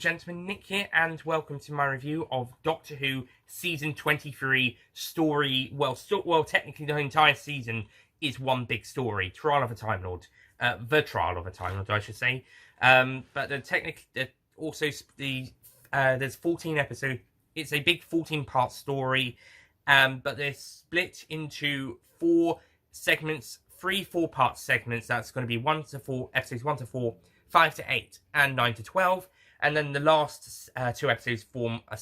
gentlemen, Nick here, and welcome to my review of Doctor Who Season 23 story. Well, technically the entire season is one big story. Trial of a Time Lord. The Trial of a Time Lord, I should say. But there's 14 episodes. It's a big 14-part story, but they're split into 4 segments, 3 4-part segments. That's going to be 1 to 4, episodes 1 to 4, 5 to 8, and 9 to 12. And then the last 2 episodes form a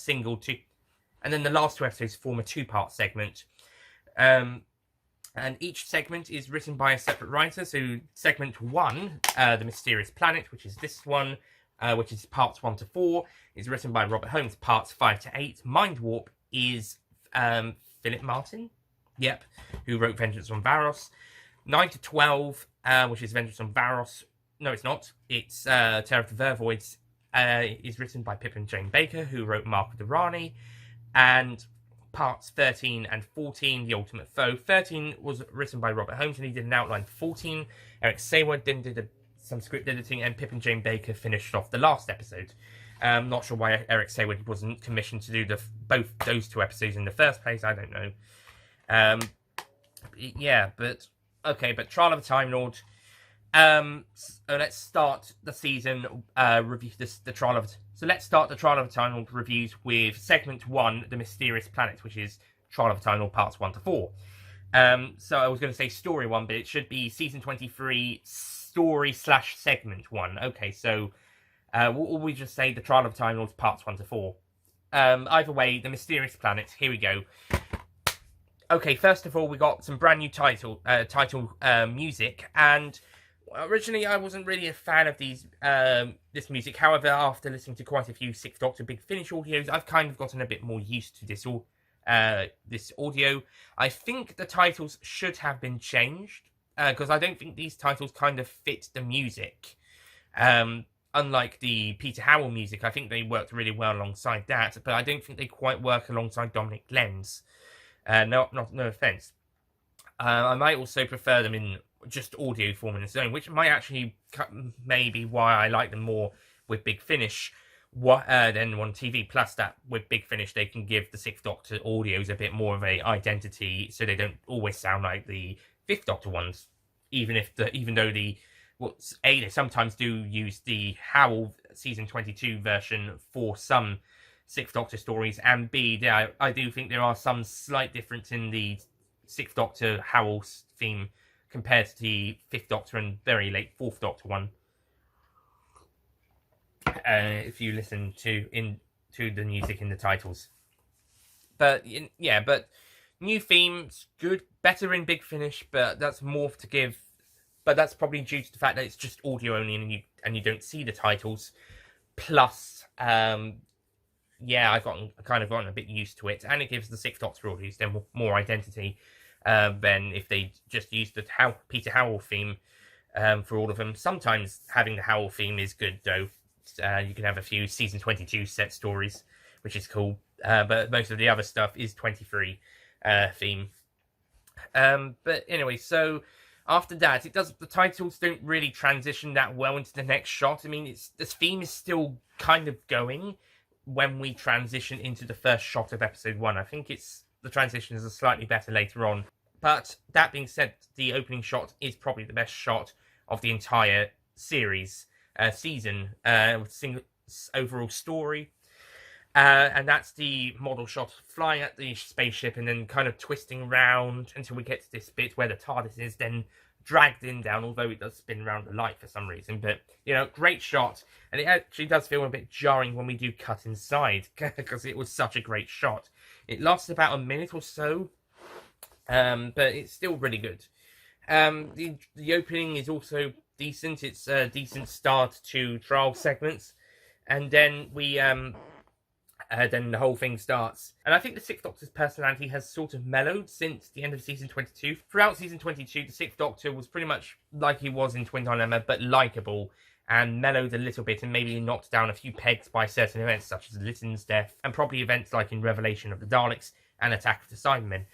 two-part segment. And each segment is written by a separate writer. So segment 1, The Mysterious Planet, which is this one, which is parts 1 to 4, is written by Robert Holmes. Parts 5 to 8, Mind Warp, is Philip Martin, who wrote Vengeance on Varos. 9 to 12, which is Vengeance on Varos. No, it's not. It's Terror of the Vervoids, is written by Pip and Jane Baker, who wrote Mark of the Rani. And parts 13 and 14, The Ultimate Foe. 13 was written by Robert Holmes, and he did an outline for 14. Eric Saward then did some script editing, and Pip and Jane Baker finished off the last episode. Not sure why Eric Saward wasn't commissioned to do both those 2 episodes in the first place. I don't know. But Trial of a Time Lord. So let's start the season review. So let's start the Trial of a Time Lord reviews with segment 1, The Mysterious Planet, which is Trial of a Time Lord parts 1 to 4. So I was going to say story 1, but it should be season 23 story / segment 1. Okay, so will we just say the Trial of a Time Lord parts 1 to 4? Either way, The Mysterious Planet. Here we go. Okay, first of all, we got some brand new title music, and originally I wasn't really a fan of this music. However, after listening to quite a few Sixth Doctor Big Finish audios, I've kind of gotten a bit more used to this audio. I think the titles should have been changed, because I don't think these titles kind of fit the music. Unlike the Peter Howell music, I think they worked really well alongside that, but I don't think they quite work alongside Dominic Glenn's. No offense. I might also prefer them in just audio form in its own, which might actually maybe why I like them more with Big Finish than on TV. Plus, that with Big Finish, they can give the Sixth Doctor audios a bit more of a identity, so they don't always sound like the Fifth Doctor ones. Even though they sometimes do use the Howell season 22 version for some Sixth Doctor stories, and B, I do think there are some slight difference in the Sixth Doctor Howell's theme compared to the Fifth Doctor and very late Fourth Doctor one. If you listen to the music in the titles, but new themes, good, better in Big Finish, but that's more to give. But that's probably due to the fact that it's just audio only, and you don't see the titles. Plus, I've gotten a bit used to it, and it gives the Sixth Doctor audios then more identity than if they just used the Peter Howell theme for all of them. Sometimes having the Howell theme is good, though. You can have a few season 22 set stories, which is cool. But most of the other stuff is 23 theme. But anyway, so after that, the titles don't really transition that well into the next shot. I mean, this theme is still kind of going when we transition into the first shot of episode 1. I think the transition is slightly better later on. But that being said, the opening shot is probably the best shot of the entire series, season, overall story. And that's the model shot flying at the spaceship and then kind of twisting around until we get to this bit where the TARDIS is then dragged in down, although it does spin around the light for some reason. But, great shot. And it actually does feel a bit jarring when we do cut inside, because it was such a great shot. It lasts about a minute or so, but it's still really good. The opening is also decent. It's a decent start to trial segments. And then then the whole thing starts. And I think the Sixth Doctor's personality has sort of mellowed since the end of season 22. Throughout season 22, the Sixth Doctor was pretty much like he was in Twin Dilemma, but likeable, and mellowed a little bit and maybe knocked down a few pegs by certain events such as Lytton's death, and probably events like in Revelation of the Daleks and Attack of the Cybermen.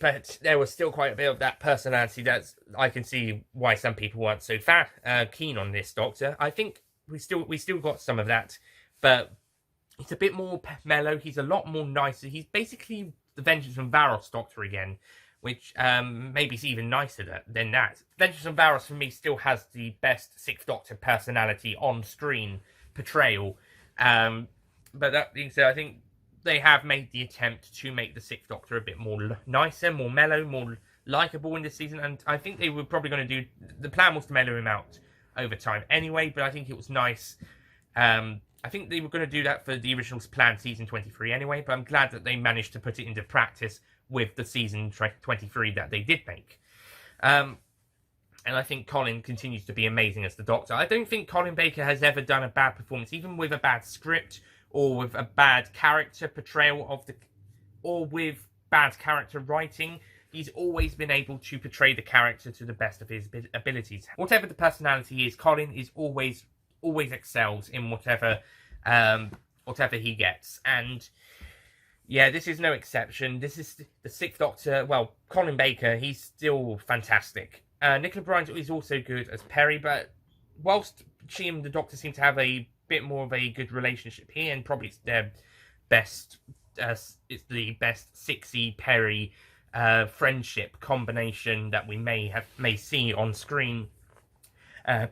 But there was still quite a bit of that personality that I can see why some people weren't so keen on this Doctor. I think we still got some of that, but he's a bit more mellow. He's a lot more nicer. He's basically the Vengeance from Varos Doctor again, which maybe is even nicer than that. Vengeance from Varos for me still has the best Sixth Doctor personality on screen portrayal. But that being said, I think they have made the attempt to make the Sixth Doctor a bit more nicer, more mellow, more likeable in this season, and I think they were probably going to do. The plan was to mellow him out over time anyway, but I think it was nice. I think they were going to do that for the original planned season 23 anyway, but I'm glad that they managed to put it into practice with the season 23 that they did make. And I think Colin continues to be amazing as the Doctor. I don't think Colin Baker has ever done a bad performance, even with a bad script or with a bad character portrayal or with bad character writing. He's always been able to portray the character to the best of his abilities. Whatever the personality is, Colin is always excels in whatever he gets. And yeah, this is no exception. This is the Sixth Doctor. Well, Colin Baker, he's still fantastic. Nicola Bryant is also good as Peri, but whilst she and the Doctor seem to have a bit more of a good relationship here, and probably it's their best, it's the best Sixie Peri friendship combination that we may see on screen.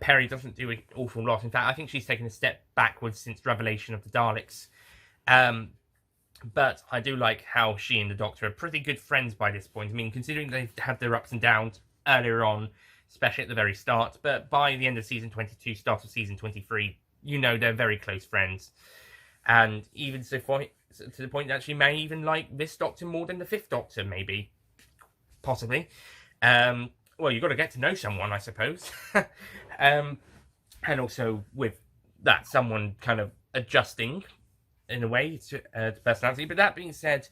Peri doesn't do an awful lot. In fact, I think she's taken a step backwards since Revelation of the Daleks. But I do like how she and the Doctor are pretty good friends by this point. I mean, considering they've had their ups and downs earlier on, especially at the very start, but by the end of season 22, start of season 23, you know they're very close friends. And even to the point that she may even like this Doctor more than the Fifth Doctor, maybe. Possibly. Well, you've got to get to know someone, I suppose. And also with that, someone kind of adjusting in a way to personality. But that being said,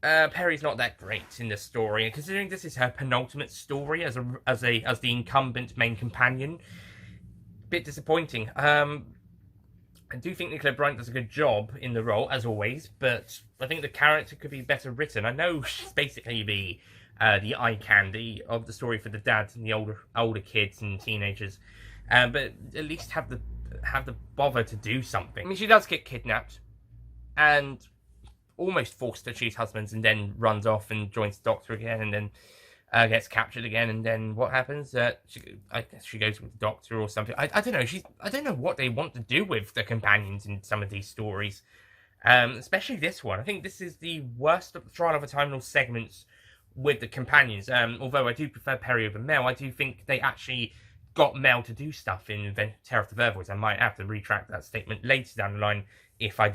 Peri's not that great in this story, and considering this is her penultimate story as the incumbent main companion, a bit disappointing. I do think Nicola Bryant does a good job in the role, as always, but I think the character could be better written. I know she's basically the eye candy of the story for the dads and the older kids and teenagers, but at least have the bother to do something. I mean, she does get kidnapped and almost forced to choose husbands, and then runs off and joins the Doctor again, and then gets captured again, and then what happens? I guess she goes with the Doctor or something. I don't know. I don't know what they want to do with the companions in some of these stories, especially this one. I think this is the worst of the Trial of a Time Lord segments with the companions. Although I do prefer Peri over Mel, I do think they actually got Mel to do stuff in Terror of the Vervoids. I might have to retract that statement later down the line if I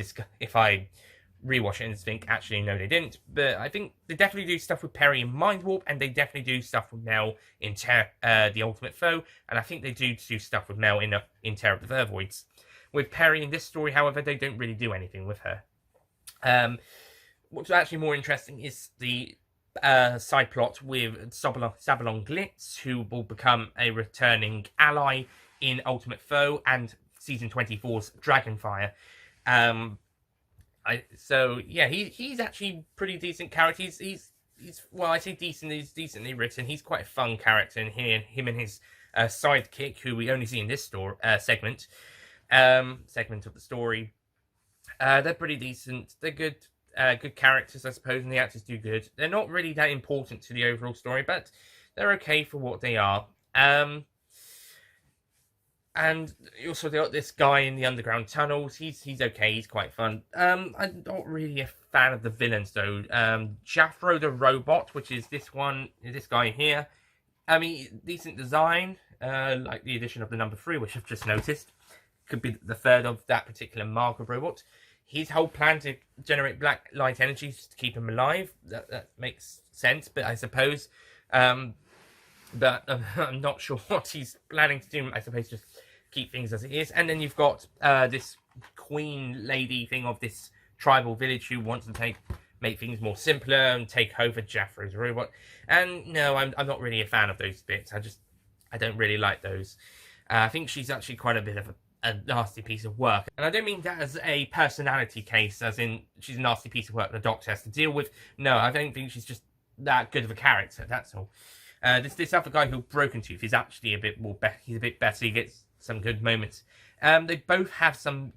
rewatch it and think, actually, no, they didn't. But I think they definitely do stuff with Peri in Mind Warp, and they definitely do stuff with Mel in The Ultimate Foe, and I think they do stuff with Mel in Terror of the Vervoids. With Peri in this story, however, they don't really do anything with her. What's actually more interesting is the side plot with Sabalon Glitz, who will become a returning ally in Ultimate Foe and Season 24's Dragonfire. So yeah, he's actually pretty decent character. He's well, I say decent. He's decently written. He's quite a fun character in here. Him and his sidekick, who we only see in this segment of the story. They're pretty decent. They're good characters, I suppose, and the actors do good. They're not really that important to the overall story, but they're okay for what they are. And you also got this guy in the underground tunnels. He's okay. He's quite fun. I'm not really a fan of the villains though. Jaffro the robot, which is this guy here. I mean, decent design. Like the addition of the number 3, which I've just noticed. Could be the third of that particular mark of robot. His whole plan to generate black light energy to keep him alive. That makes sense, but I suppose. But I'm not sure what he's planning to do. I suppose just keep things as it is. And then you've got this queen lady thing of this tribal village who wants to make things more simpler and take over Jaffro's robot. And no, I'm not really a fan of those bits. I don't really like those. I think she's actually quite a bit of a nasty piece of work. And I don't mean that as a personality case, as in she's a nasty piece of work the Doctor has to deal with. No, I don't think she's just that good of a character, that's all. This other guy who Broken Tooth is actually a bit more he's a bit better. He gets some good moments They both have some.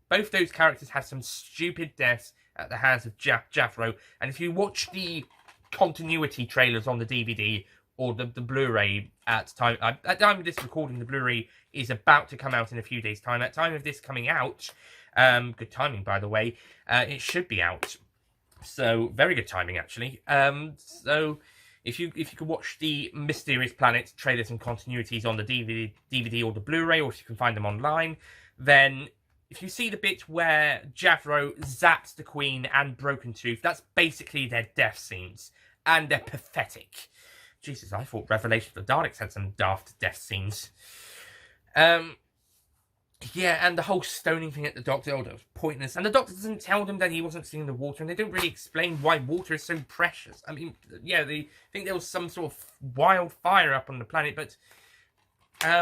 Both those characters have some stupid deaths at the hands of Jafro. And if you watch the continuity trailers on the DVD or the Blu-ray at time of this recording, the Blu-ray is about to come out in a few days' time. At time of this coming out, good timing by the way, it should be out. So very good timing actually. So if you could watch the Mysterious Planet trailers and continuities on the DVD or the Blu-ray, or if you can find them online, then if you see the bit where Jafro zaps the Queen and Broken Tooth, that's basically their death scenes. And they're pathetic. Jesus, I thought Revelation of the Daleks had some daft death scenes. Yeah, and the whole stoning thing at the Doctor, that was pointless. And the Doctor doesn't tell them that he wasn't seeing the water, and they don't really explain why water is so precious. I mean, yeah, they think there was some sort of wildfire up on the planet, but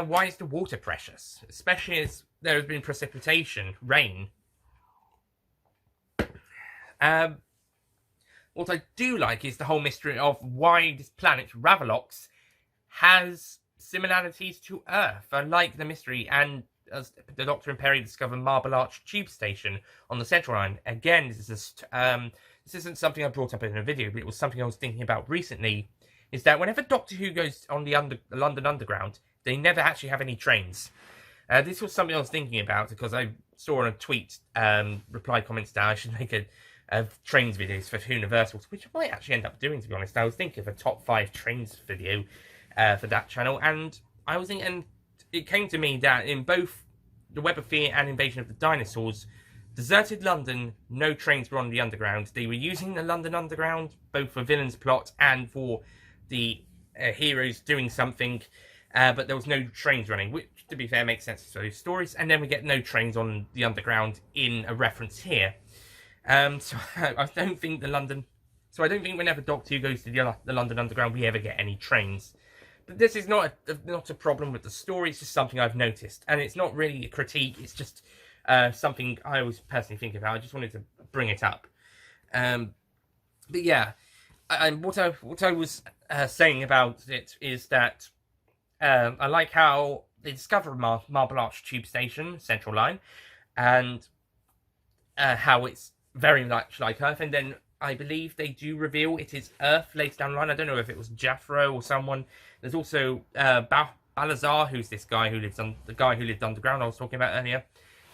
why is the water precious? Especially as there has been precipitation, rain. What I do like is the whole mystery of why this planet, Ravalox, has similarities to Earth. I like the mystery, and as the Doctor and Perry discover Marble Arch Tube Station on the Central Line. Again, this isn't something I brought up in a video, but it was something I was thinking about recently, is that whenever Doctor Who goes on the London Underground, they never actually have any trains. This was something I was thinking about because I saw on a tweet, reply comments down, I should make a trains videos for Universal, which I might actually end up doing, to be honest. I was thinking of a top 5 trains video for that channel, and I was thinking, and it came to me that in both The Web of Fear and Invasion of the Dinosaurs, deserted London, no trains were on the Underground. They were using the London Underground both for villains' plot and for the heroes doing something, but there was no trains running, which, to be fair, makes sense for those stories. And then we get no trains on the Underground in a reference here. So I don't think whenever Doctor Who goes to the London Underground, we ever get any trains. But this is not a problem with the story. It's just something I've noticed, and it's not really a critique. It's just something I always personally think about. I just wanted to bring it up. But yeah, what I was saying about it is that I like how they discover Marble Arch Tube Station, Central Line, and how it's very much like Earth, and then I believe they do reveal it is Earth later down the line. I don't know if it was Jafro or someone. There's also Balazar, who's this guy who lived underground I was talking about earlier.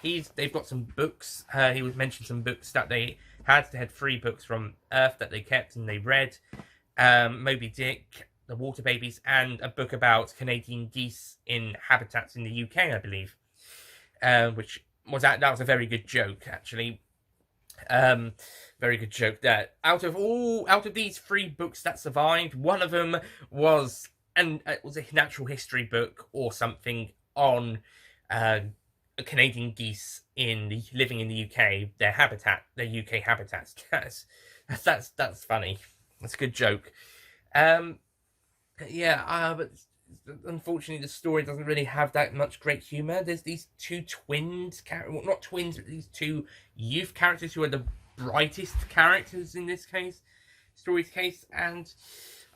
They've got some books. He was mentioned some books that they had. They had 3 books from Earth that they kept and they read. Moby Dick, The Water Babies, and a book about Canadian geese in habitats in the UK, I believe. Which was that was a very good joke, actually. Very good joke there. Out of these 3 books that survived, one of them was a natural history book or something on Canadian geese living in the UK, their UK habitats. That's funny. That's a good joke. But unfortunately the story doesn't really have that much great humour. There's these 2 twins, well, not twins, but these 2 youth characters who are the brightest characters in this story's case, and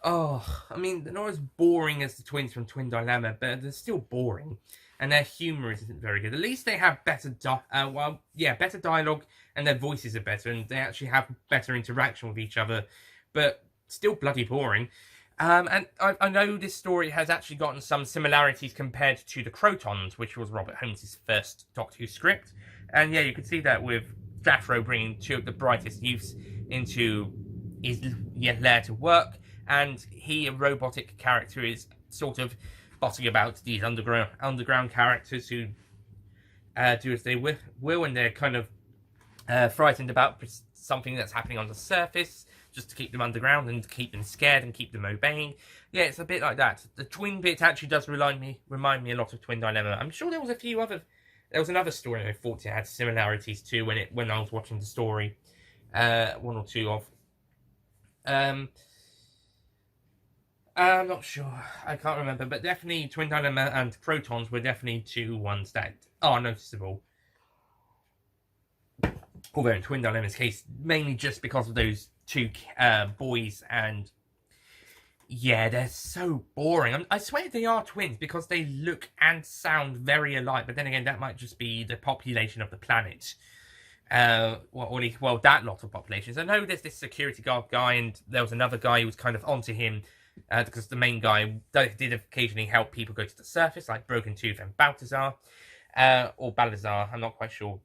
I mean, they're not as boring as the twins from Twin Dilemma, but they're still boring, and their humour isn't very good. At least they have better dialogue, and their voices are better, and they actually have better interaction with each other, but still bloody boring. And I know this story has actually gotten some similarities compared to The Crotons, which was Robert Holmes' first Doctor Who script. And yeah, you can see that with Jafro bringing 2 of the brightest youths into his lair to work, and a robotic character, is sort of bossing about these underground characters who do as they will, and they're kind of frightened about something that's happening on the surface, just to keep them underground and to keep them scared and keep them obeying. Yeah, it's a bit like that. The twin bit actually does remind me a lot of Twin Dilemma. I'm sure there was another story I thought it had similarities to when I was watching the story. 1 or 2 of. I'm not sure. I can't remember, but definitely Twin Dilemma and Protons were definitely 2 ones that are noticeable. Although in Twin Dilemma's case, mainly just because of those 2 boys and Yeah, they're so boring. I swear they are twins because they look and sound very alike. But then again, that might just be the population of the planet. That lot of populations. I know there's this security guard guy, and there was another guy who was kind of onto him because the main guy did occasionally help people go to the surface, like Broken Tooth and Balthazar, or Balazar. I'm not quite sure.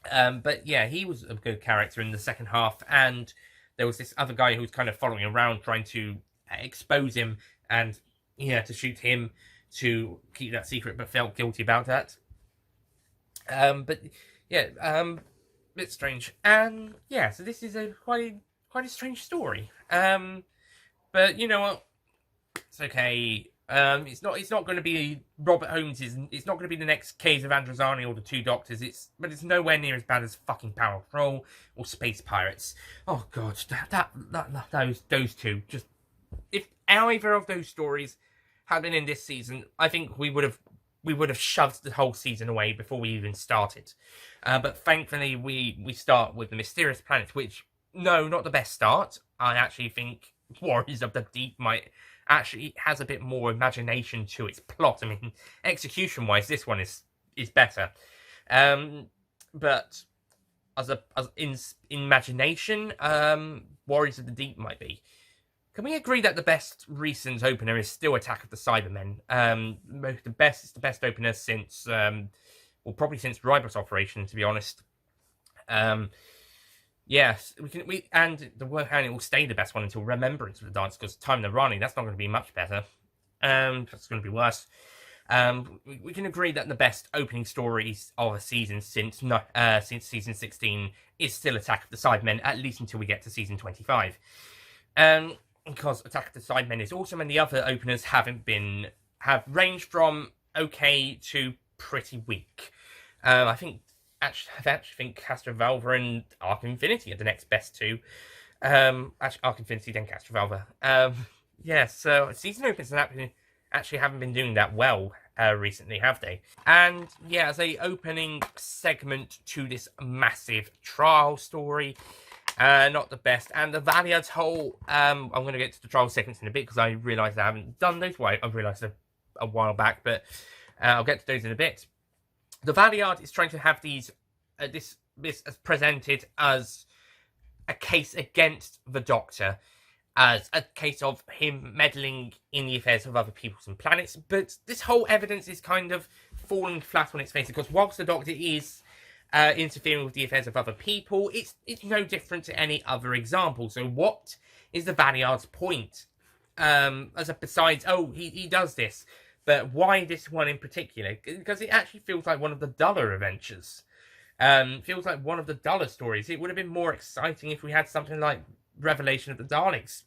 But yeah, he was a good character in the second half, and there was this other guy who was kind of following around, trying to expose him and to shoot him to keep that secret, but felt guilty about that. But yeah, bit strange, and yeah, so this is a quite a strange story. But you know what? It's okay. It's not going to be Robert Holmes. It's not going to be the next Case of Androzani or the Two Doctors. But it's nowhere near as bad as fucking Power Patrol or Space Pirates. Oh god, those two. Just if either of those stories had been in this season, I think we would have shoved the whole season away before we even started. But thankfully, we start with the Mysterious Planet, which no, not the best start. I actually think Warriors of the Deep might actually has a bit more imagination to its plot. I mean, execution-wise, this one is better. But as in imagination, Warriors of the Deep might be. Can we agree that the best recent opener is still Attack of the Cybermen? It's the best opener since, probably since Ribos Operation, to be honest. Yes, and it will stay the best one until Remembrance of the Dance, because Time of the Rani, that's not going to be much better. That's going to be worse. We can agree that the best opening stories of a season since season 16 is still Attack of the Cybermen, at least until we get to season 25. Because Attack of the Cybermen is awesome, and the other openers have ranged from okay to pretty weak. I actually think Castrovalva and Arc Infinity are the next best two. Actually, Arc Infinity, then Castrovalva. Yeah, so season openers actually haven't been doing that well recently, have they? And yeah, as a opening segment to this massive trial story, not the best. And the Valiant whole, I'm going to get to the trial segments in a bit because I realised I haven't done those. Well, I realised a while back, but I'll get to those in a bit. The Valiant is trying to have this as presented as a case against the Doctor, as a case of him meddling in the affairs of other peoples and planets. But this whole evidence is kind of falling flat on its face, because whilst the Doctor is interfering with the affairs of other people, it's no different to any other example. So what is the Valiant's point? Besides, he does this. But why this one in particular? Because it actually feels like one of the duller adventures. Feels like one of the duller stories. It would have been more exciting if we had something like Revelation of the Daleks.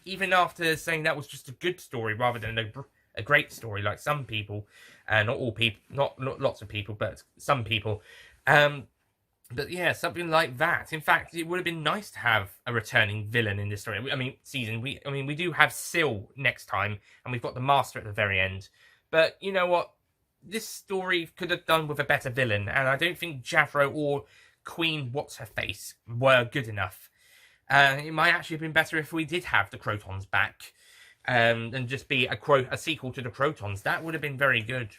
even after saying that was just a good story rather than a great story, like some people, not all people, not lots of people, but some people. But yeah, something like that. In fact, it would have been nice to have a returning villain in this story. I mean, we do have Syl next time, and we've got the Master at the very end. But you know what? This story could have done with a better villain, and I don't think Javro or Queen What's-Her-Face were good enough. It might actually have been better if we did have the Crotons back, and just be a sequel to the Crotons. That would have been very good.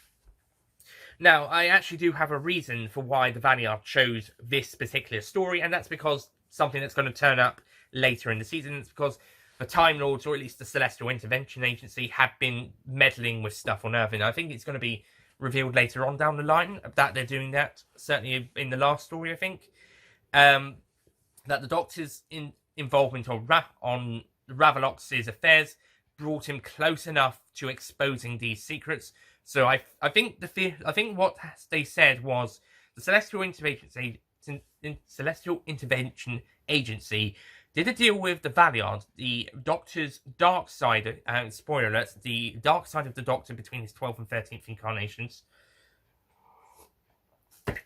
Now, I actually do have a reason for why the Valiant chose this particular story, and that's because something that's going to turn up later in the season. It's because the Time Lords, or at least the Celestial Intervention Agency, have been meddling with stuff on Earth, and I think it's going to be revealed later on down the line that they're doing that, certainly in the last story, I think. That the Doctor's involvement on Ravalox's affairs brought him close enough to exposing these secrets. So I think what they said was the Celestial Intervention Agency did a deal with the Valiant, the Doctor's dark side, spoiler alerts, the dark side of the Doctor between his 12th and 13th incarnations.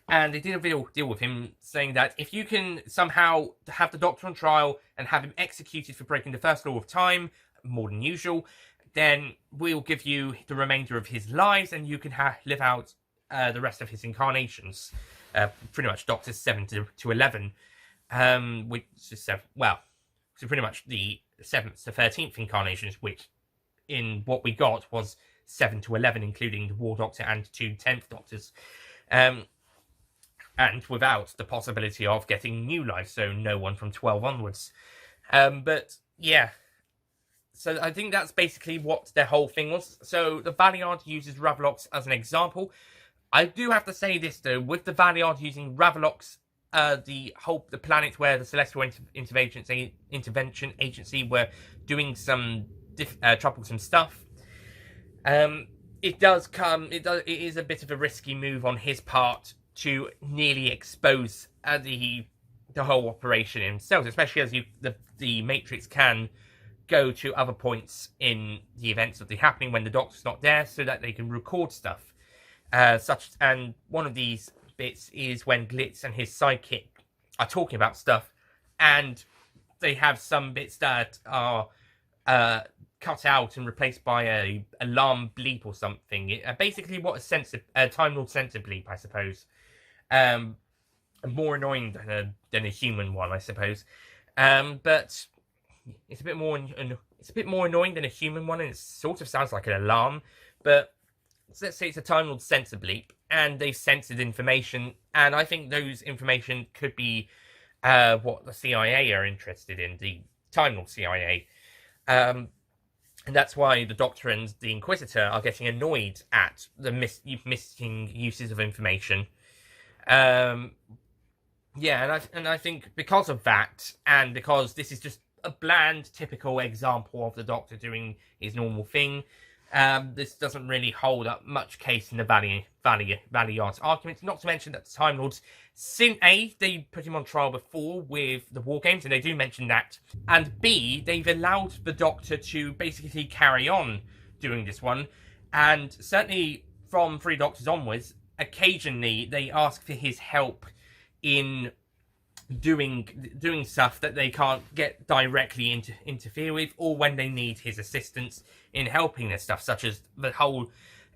And they did a deal with him, saying that if you can somehow have the Doctor on trial and have him executed for breaking the first law of time, more than usual, then we'll give you the remainder of his lives, and you can live out the rest of his incarnations. Pretty much Doctors 7 to 11. which is so pretty much the 7th to 13th incarnations, which in what we got was 7 to 11, including the War Doctor and 2 10th Doctors. And without the possibility of getting new life, so no one from 12 onwards. But yeah, so I think that's basically what their whole thing was. So the Valiard uses Ravalox as an example. I do have to say this though, with the Valiard using Ravalox, the planet where the Celestial Intervention Agency were doing some troublesome stuff. It is a bit of a risky move on his part to nearly expose the whole operation himself, especially as the Matrix can go to other points in the events of the happening when the Doctor's not there, so that they can record stuff. And one of these bits is when Glitz and his sidekick are talking about stuff, and they have some bits that are cut out and replaced by a alarm bleep or something. Basically, what a Time Lord sensor bleep, I suppose. More annoying than a human one, I suppose. But it's a bit more annoying than a human one, and it sort of sounds like an alarm. But let's say it's a Time Lord sensor bleep, and they've censored information, and I think those information could be what the CIA are interested in, the Time Lord CIA. And that's why the Doctor and the Inquisitor are getting annoyed at the missing uses of information. And I think because of that, and because this is just a bland, typical example of the Doctor doing his normal thing, this doesn't really hold up much case in the Valiard's argument. Not to mention that the Time Lords, they put him on trial before with the War Games, and they do mention that. And B, they've allowed the Doctor to basically carry on doing this one. And certainly from 3 Doctors onwards, occasionally they ask for his help in doing stuff that they can't get directly interfere with, or when they need his assistance in helping this stuff, such as the whole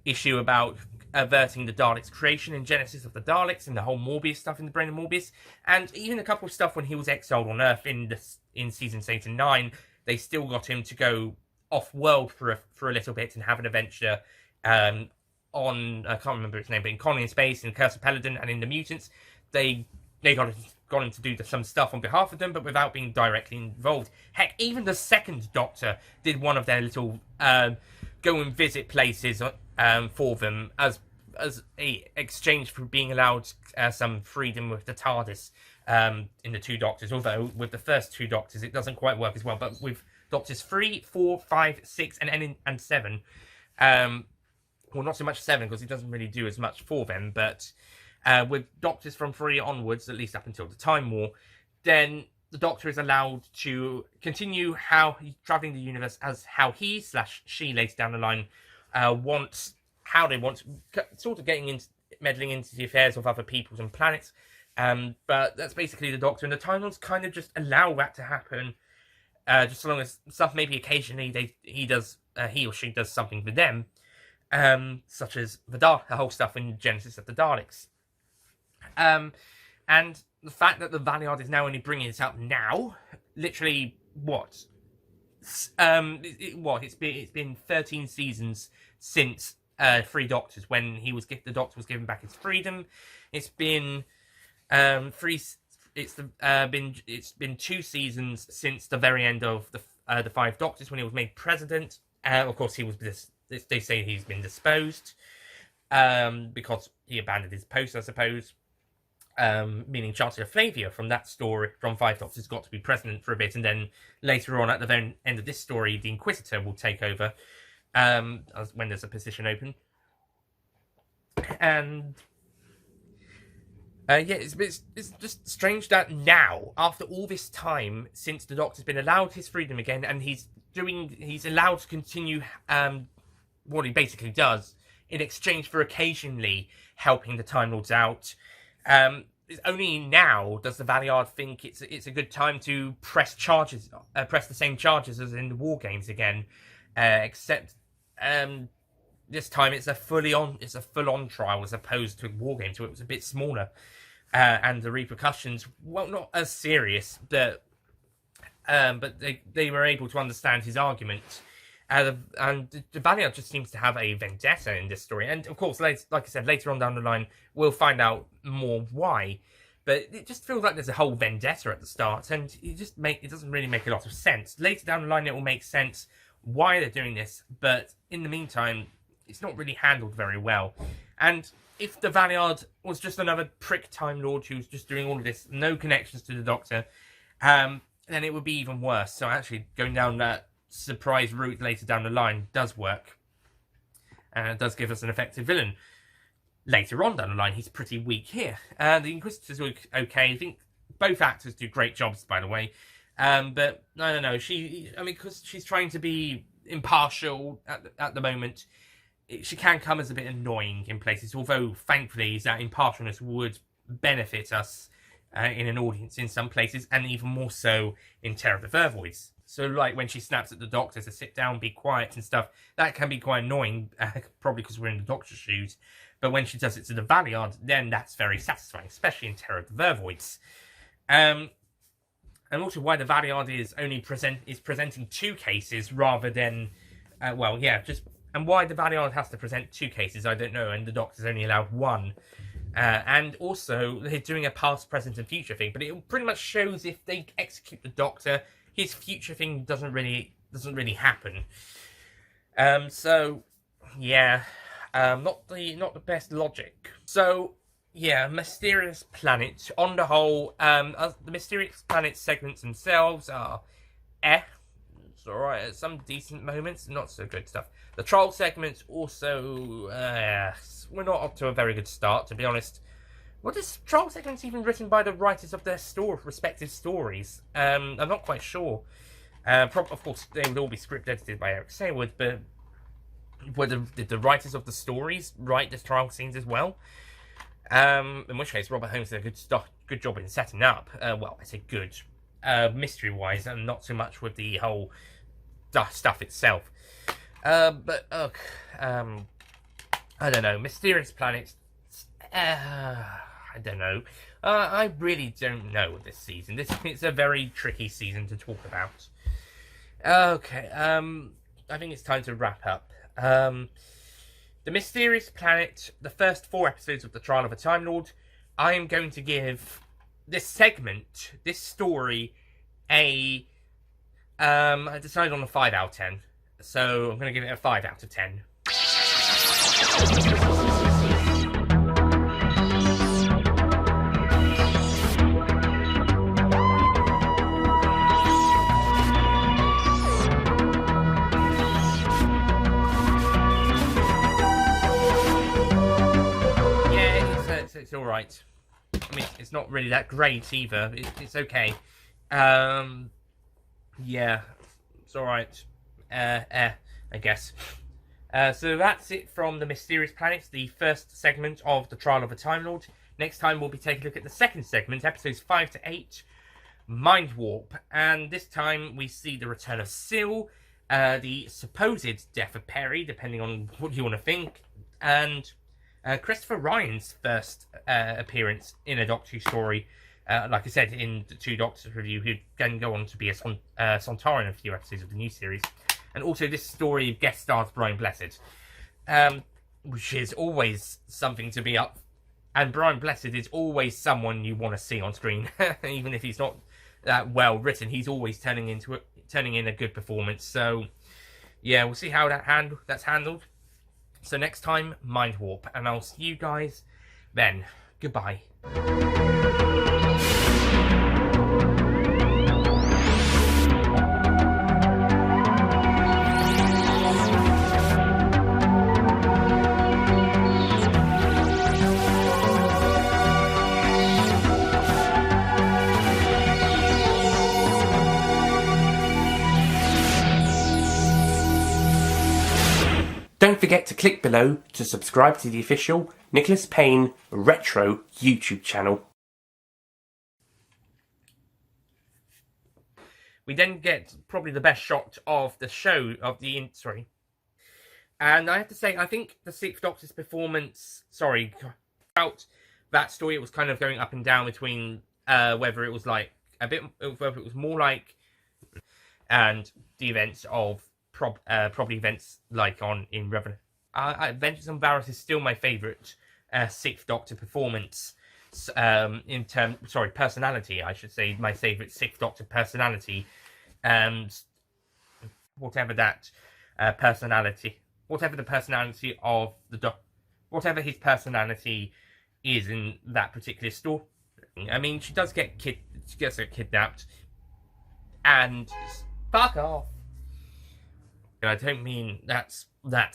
issue about averting the Daleks' creation and genesis of the Daleks, and the whole Morbius stuff in the brain of Morbius, and even a couple of stuff when he was exiled on Earth in seasons 8 and 9. They still got him to go off-world for a little bit and have an adventure on, I can't remember its name, but in Colony in Space, in Curse of Peladon, and in The Mutants. They got him to do some stuff on behalf of them, but without being directly involved. Heck, even the 2nd Doctor did one of their little go and visit places for them as a exchange for being allowed some freedom with the TARDIS in the 2 Doctors. Although with the first 2 Doctors it doesn't quite work as well, but with Doctors 3, 4, 5, 6, and 7, well, not so much 7 because he doesn't really do as much for them, but with Doctors from 3 onwards, at least up until the Time War, then the Doctor is allowed to continue how he's travelling the universe as how he/she later down the line wants, how they want, sort of meddling into the affairs of other peoples and planets. But that's basically the Doctor, and the Time Lords kind of just allow that to happen, just so long as stuff, maybe occasionally he or she does something for them, such as the whole stuff in Genesis of the Daleks. And the fact that the Valiard is now only bringing this up now, literally, it's been 13 seasons since 3 Doctors, when the Doctor was given back his freedom. It's been it's been 2 seasons since the very end of the 5 Doctors, when he was made president. Of course, they say he's been disposed because he abandoned his post, I suppose. Meaning Chancellor Flavia from that story, from 5 Doctors, got to be president for a bit, and then later on at the very end of this story, the Inquisitor will take over when there's a position open. And it's just strange that now, after all this time, since the Doctor's been allowed his freedom again, and he's allowed to continue what he basically does, in exchange for occasionally helping the Time Lords out. It's only now does the Valiard think it's a good time to press the same charges as in the War Games again, except this time it's a full-on trial as opposed to War Games, where it was a bit smaller. and the repercussions, well, not as serious, but they were able to understand his argument. And the Valiant just seems to have a vendetta in this story. And of course, like I said, later on down the line, we'll find out more why. But it just feels like there's a whole vendetta at the start, and it doesn't really make a lot of sense. Later down the line, it will make sense why they're doing this, but in the meantime, it's not really handled very well. And if the Valiant was just another prick Time Lord who's just doing all of this, no connections to the Doctor, then it would be even worse. So actually, going down that surprise route later down the line does work, and it does give us an effective villain. Later on down the line, he's pretty weak here. The Inquisitors look okay. I think both actors do great jobs, by the way. But I don't know. Because she's trying to be impartial at the moment, she can come as a bit annoying in places. Although, thankfully, that impartialness would benefit us in an audience in some places, and even more so in Terror of the Vervoids. So, like when she snaps at the Doctor to sit down, be quiet and stuff, that can be quite annoying, probably because we're in the Doctor's shoes. But when she does it to the Valiant, then that's very satisfying, especially in Terror of the Vervoids. And also why the Valiant is only presenting 2 cases rather than, and why the Valiant has to present 2 cases, I don't know, and the Doctor's only allowed 1. And also, they're doing a past, present, and future thing, but it pretty much shows if they execute the Doctor, his future thing doesn't really happen. Not the best logic. So, yeah, Mysterious Planet. On the whole, the Mysterious Planet segments themselves are it's alright at some decent moments, not so good stuff. The Troll segments also, we're not up to a very good start, to be honest. What is Troll segments even written by the writers of their respective stories? I'm not quite sure. Of course, they would all be script edited by Eric Saywood, but did the writers of the stories write the trial scenes as well? In which case, Robert Holmes did a good job in setting up. I say good, mystery-wise, and not so much with the whole stuff itself. I don't know. Mysterious Planet. I don't know. I really don't know this season. It's a very tricky season to talk about. Okay. I think it's time to wrap up. The Mysterious Planet, the first 4 episodes of The Trial of a Time Lord, I am going to give this segment, this story, I decided on a 5 out of 10. So I'm going to give it a 5 out of 10. It's all right. I mean, it's not really that great either. It's okay. Yeah, it's all right. I guess. So that's it from The Mysterious Planet, the first segment of The Trial of a Time Lord. Next time we'll be taking a look at the second segment, episodes 5 to 8, Mind Warp. And this time we see the return of Syl, the supposed death of Peri, depending on what you want to think, and Christopher Ryan's first appearance in a Doctor Who story, like I said, in the 2 Doctors review, who can go on to be a Sontaran in a few episodes of the new series. And also this story guest stars Brian Blessed, which is always something to be up. And Brian Blessed is always someone you want to see on screen, even if he's not that well written. He's always turning in a good performance. So yeah, we'll see how that's handled. So next time, Mind Warp, and I'll see you guys then. Goodbye. Don't forget to click below to subscribe to the official Nicholas Payne Retro YouTube channel. We then get probably the best shot of the show, And I have to say, I think the 6th Doctor's performance, felt that story, it was kind of going up and down between whether it was like whether it was more like, and the events of probably events like in Revenant. Vengeance on Varos is still my favourite Sixth Doctor performance. Personality, I should say, my favourite Sixth Doctor personality, and whatever that personality, whatever the personality of the whatever his personality is in that particular story. I mean, she gets kidnapped, and fuck off. And I don't mean that's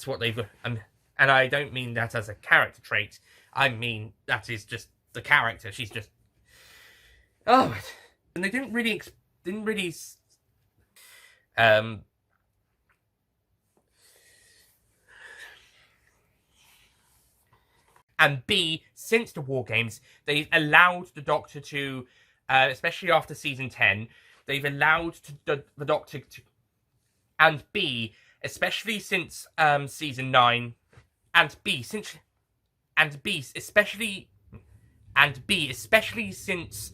what they've, and I don't mean that as a character trait. I mean that is just the character. She's just, and they didn't really and B, since the War Games, they've allowed the Doctor to, especially after season 10, they've allowed the Doctor to, and B, especially since season 9, especially since